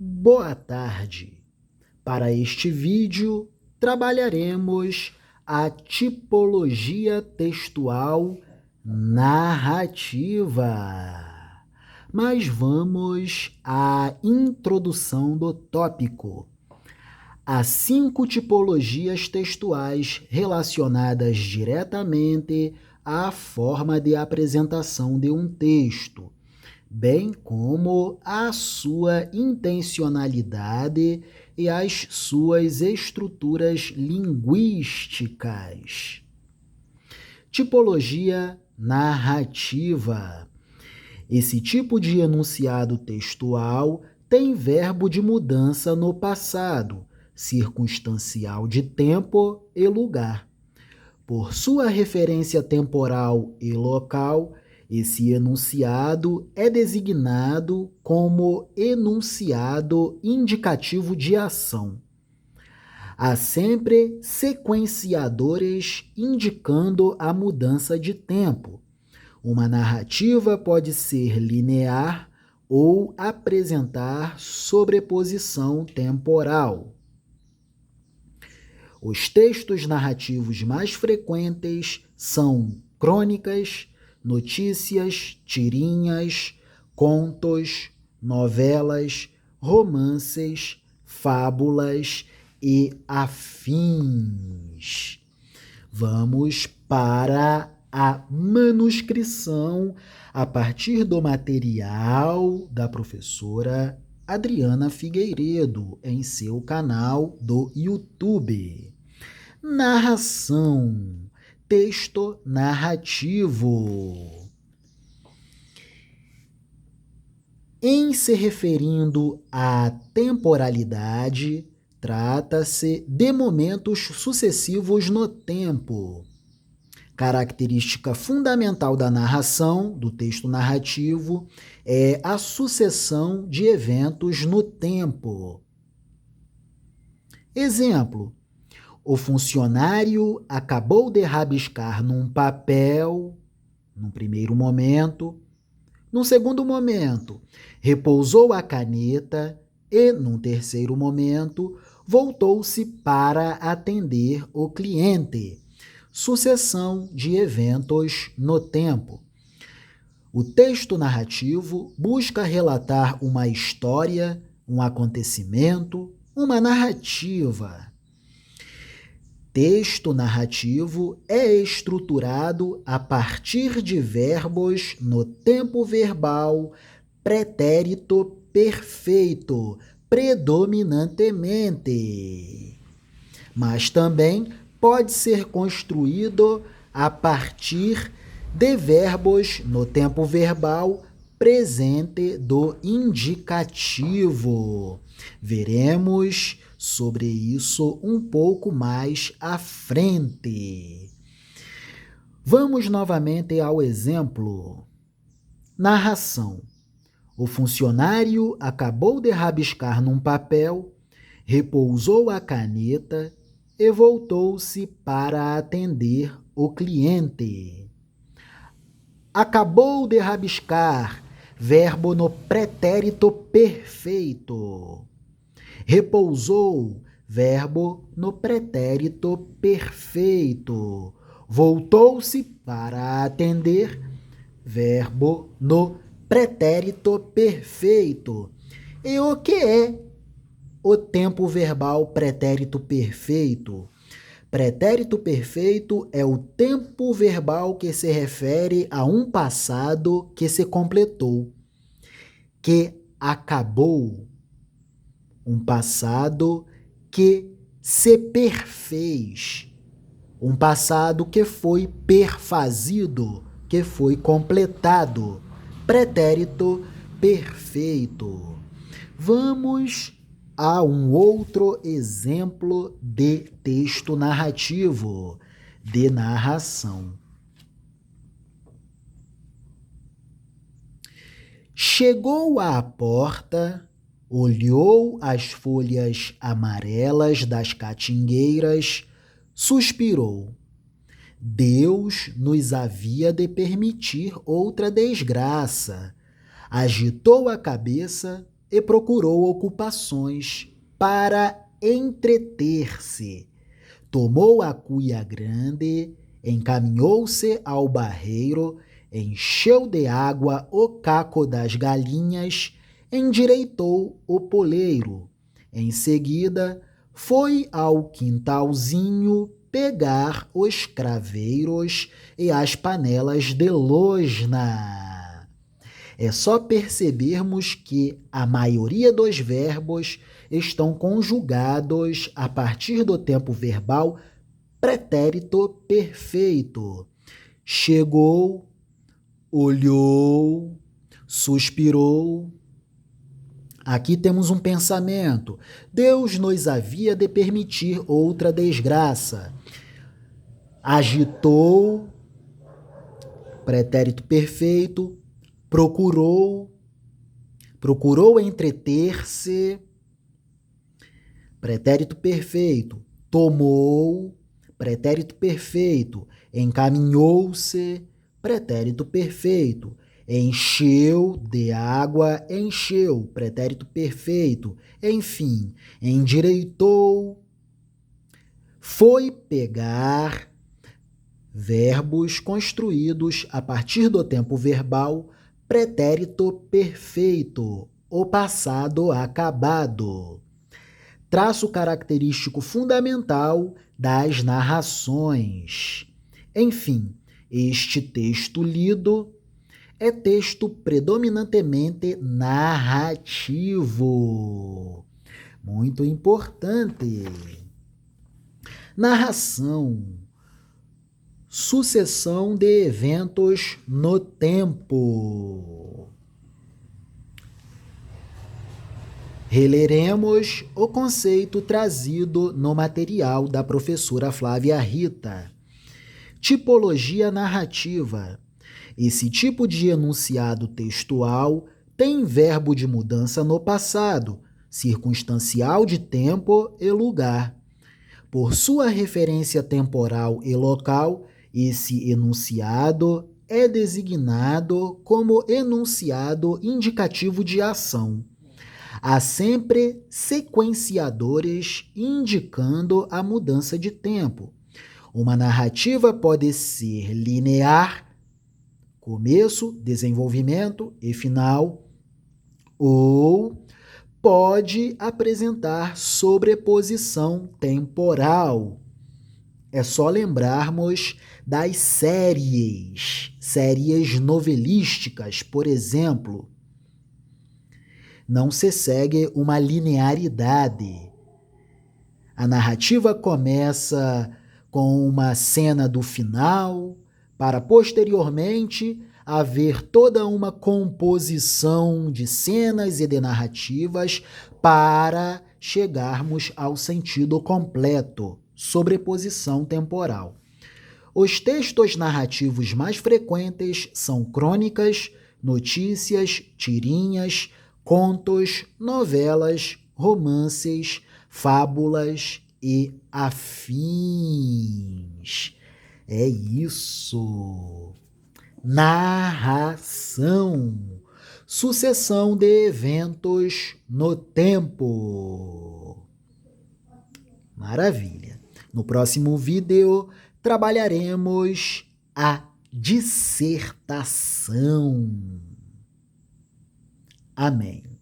Boa tarde! Para este vídeo, trabalharemos a tipologia textual narrativa. Mas vamos à introdução do tópico. Há 5 tipologias textuais relacionadas diretamente à forma de apresentação de um texto, bem como a sua intencionalidade e as suas estruturas linguísticas. Tipologia narrativa. Esse tipo de enunciado textual tem verbo de mudança no passado, circunstancial de tempo e lugar. Por sua referência temporal e local, esse enunciado é designado como enunciado indicativo de ação. Há sempre sequenciadores indicando a mudança de tempo. Uma narrativa pode ser linear ou apresentar sobreposição temporal. Os textos narrativos mais frequentes são crônicas, notícias, tirinhas, contos, novelas, romances, fábulas e afins. Vamos para a manuscrição a partir do material da professora Adriana Figueiredo em seu canal do YouTube. Narração, texto narrativo. Em se referindo à temporalidade, trata-se de momentos sucessivos no tempo. Característica fundamental da narração, do texto narrativo, é a sucessão de eventos no tempo. Exemplo: o funcionário acabou de rabiscar num papel, num primeiro momento. Num segundo momento, repousou a caneta e, num terceiro momento, voltou-se para atender o cliente. Sucessão de eventos no tempo. O texto narrativo busca relatar uma história, um acontecimento, uma narrativa. Texto narrativo é estruturado a partir de verbos no tempo verbal pretérito perfeito, predominantemente. Mas também pode ser construído a partir de verbos no tempo verbal presente do indicativo. Veremos sobre isso um pouco mais à frente. Vamos novamente ao exemplo. Narração. O funcionário acabou de rabiscar num papel, repousou a caneta e voltou-se para atender o cliente. Acabou de rabiscar, verbo no pretérito perfeito. Repousou, verbo no pretérito perfeito. Voltou-se para atender, verbo no pretérito perfeito. E o que é o tempo verbal pretérito perfeito? Pretérito perfeito é o tempo verbal que se refere a um passado que se completou, que acabou. Um passado que se perfez. Um passado que foi perfazido, que foi completado. Pretérito perfeito. Vamos a um outro exemplo de texto narrativo, de narração. Chegou à porta, olhou as folhas amarelas das catingueiras, suspirou. Deus nos havia de permitir outra desgraça. Agitou a cabeça e procurou ocupações para entreter-se. Tomou a cuia grande, encaminhou-se ao barreiro, encheu de água o caco das galinhas, endireitou o poleiro. Em seguida, foi ao quintalzinho pegar os craveiros e as panelas de losna. É só percebermos que a maioria dos verbos estão conjugados a partir do tempo verbal pretérito perfeito. Chegou, olhou, suspirou. Aqui temos um pensamento. Deus nos havia de permitir outra desgraça. Agitou, pretérito perfeito, procurou entreter-se, pretérito perfeito, tomou, pretérito perfeito, encaminhou-se, pretérito perfeito, encheu de água, encheu, pretérito perfeito, enfim, endireitou, foi pegar, verbos construídos a partir do tempo verbal pretérito perfeito, o passado acabado. Traço característico fundamental das narrações. Enfim, este texto lido é texto predominantemente narrativo. Muito importante. Narração. Sucessão de eventos no tempo. Releremos o conceito trazido no material da professora Flávia Rita. Tipologia narrativa. Esse tipo de enunciado textual tem verbo de mudança no passado, circunstancial de tempo e lugar. Por sua referência temporal e local, esse enunciado é designado como enunciado indicativo de ação. Há sempre sequenciadores indicando a mudança de tempo. Uma narrativa pode ser linear, começo, desenvolvimento e final, ou pode apresentar sobreposição temporal. É só lembrarmos das séries novelísticas, por exemplo. Não se segue uma linearidade. A narrativa começa com uma cena do final, para posteriormente haver toda uma composição de cenas e de narrativas para chegarmos ao sentido completo, sobreposição temporal. Os textos narrativos mais frequentes são crônicas, notícias, tirinhas, contos, novelas, romances, fábulas e afins. É isso. Narração. Sucessão de eventos no tempo. Maravilha. No próximo vídeo, trabalharemos a dissertação. Amém.